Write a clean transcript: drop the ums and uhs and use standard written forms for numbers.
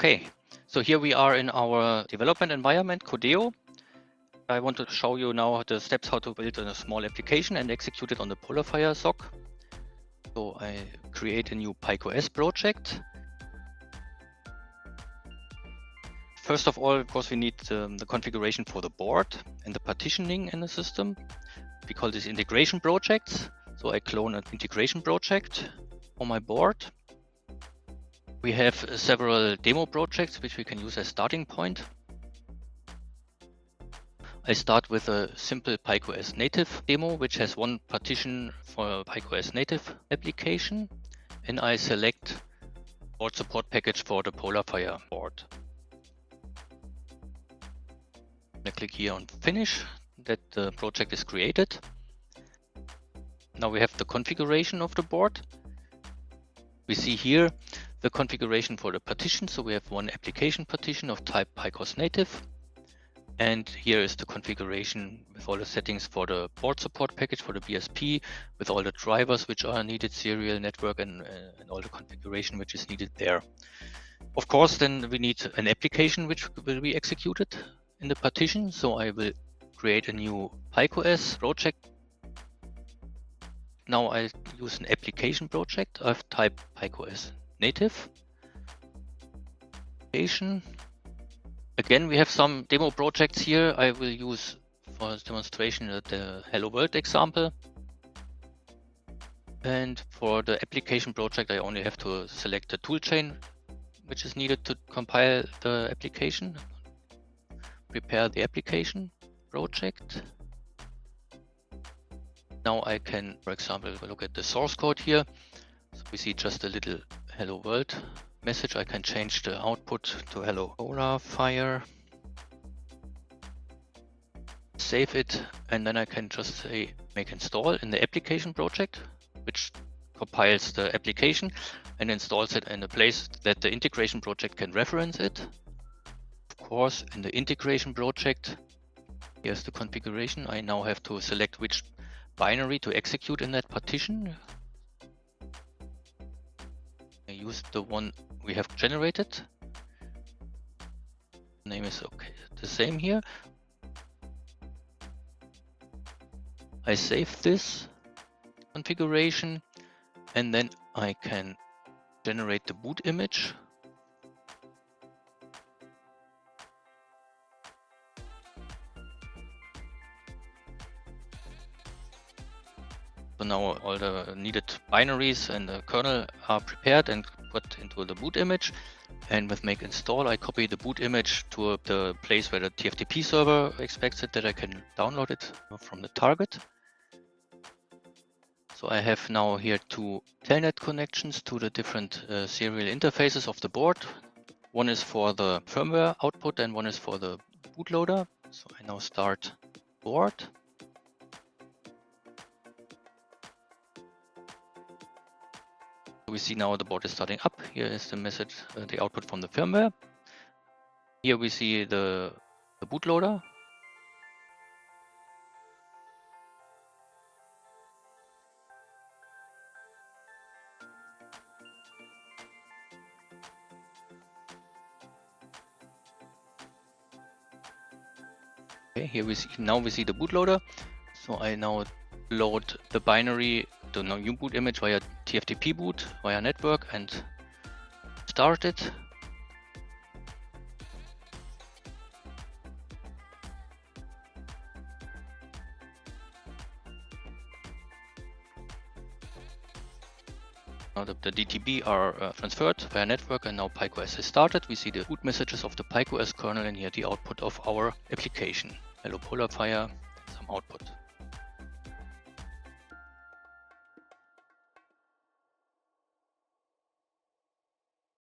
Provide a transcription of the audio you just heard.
Okay, so here we are in our development environment, CODEO. I want to show you now the steps how to build a small application and execute it on the PolarFire SoC. So I create a new PikeOS project. First of all, of course, we need the configuration for the board and the partitioning in the system. We call this integration projects. So I clone an integration project for my board. We have several demo projects which we can use as starting point. I start with a simple PikeOS native demo, which has one partition for PikeOS native application, and I select board support package for the PolarFire board. I click here on finish, that the project is created. Now we have the configuration of the board. We see here the configuration for the partition. So we have one application partition of type PikeOS native. And here is the configuration with all the settings for the board support package for the BSP, with all the drivers which are needed, serial network, and all the configuration which is needed there. Of course, then we need an application which will be executed in the partition. So I will create a new PikeOS project. Now I use an application project of type PikeOS native. Again, we have some demo projects here. I will use for demonstration the Hello World example. And for the application project, I only have to select the toolchain which is needed to compile the application. Prepare the application project. Now I can, for example, look at the source code here. So we see just a little Hello World message. I can change the output to Hello PolarFire. Save it, and then I can just say make install in the application project, which compiles the application and installs it in a place that the integration project can reference it. Of course, in the integration project, here's the configuration. I now have to select which binary to execute in that partition. I use the one we have generated. The name is okay, the same here. I save this configuration, and then I can generate the boot image. So now all the needed binaries and the kernel are prepared and put into the boot image. And with make install, I copy the boot image to the place where the TFTP server expects it, that I can download it from the target. So I have now here two telnet connections to the different serial interfaces of the board. One is for the firmware output and one is for the bootloader. So I now start board. We see now the board is starting up. Here is the message, the output from the firmware. Here we see the bootloader. Okay, here we see the bootloader. So I now load the binary, the new boot image via TFTP boot, via network, and start it. Now the DTB are transferred via network, and now PikeOS is started. We see the boot messages of the PikeOS kernel, and here the output of our application. Hello PolarFire, some output.